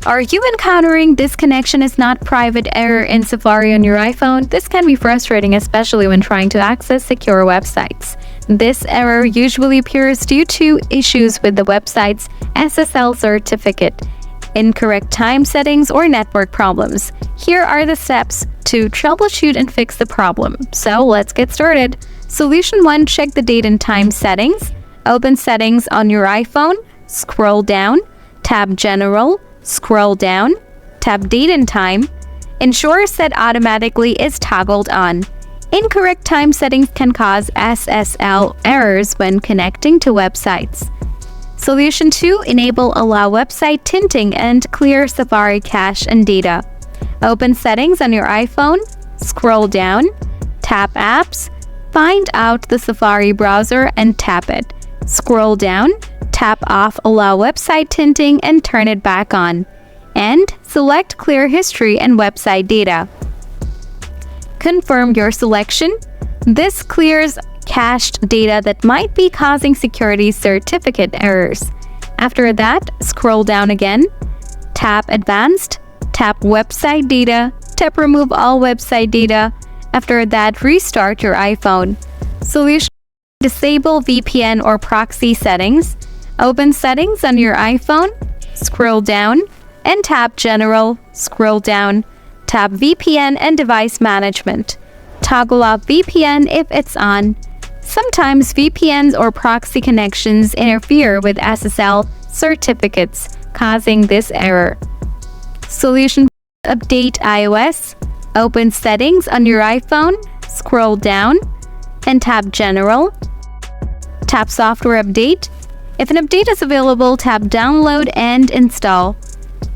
Are you encountering "this connection is not private" error in Safari on your iPhone? This can be frustrating, especially when trying to access secure websites. This error usually appears due to issues with the website's SSL certificate, incorrect time settings, or network problems. Here are the steps to troubleshoot and fix the problem. So let's get started. Solution 1. Check the date and time settings. Open Settings on your iPhone, scroll down, tap General, scroll down, tap Date and Time. Ensure Set Automatically is toggled on. Incorrect time settings can cause SSL errors when connecting to websites. Solution 2. Enable Allow Website Tinting and clear Safari cache and data. Open Settings on your iPhone, scroll down, tap Apps, find out the Safari browser and tap it. Scroll down, tap Off Allow Website Tinting and turn it back on. And select Clear History and Website Data. Confirm your selection. This clears cached data that might be causing security certificate errors. After that, scroll down again, tap Advanced, tap Website Data, tap Remove All Website Data. After that, restart your iPhone. Solution: disable VPN or proxy settings. Open Settings on your iPhone, scroll down, and tap General, scroll down, tap VPN and Device Management. Toggle off VPN if it's on. Sometimes VPNs or proxy connections interfere with SSL certificates, causing this error. Solution: update iOS. Open Settings on your iPhone, scroll down, and tap General. Tap Software Update. If an update is available, tap Download and Install.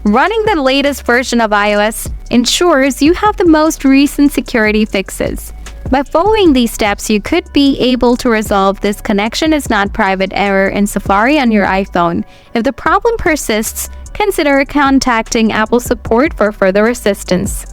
Running the latest version of iOS ensures you have the most recent security fixes. By following these steps, you could be able to resolve "this connection is not private" error in Safari on your iPhone. If the problem persists, consider contacting Apple support for further assistance.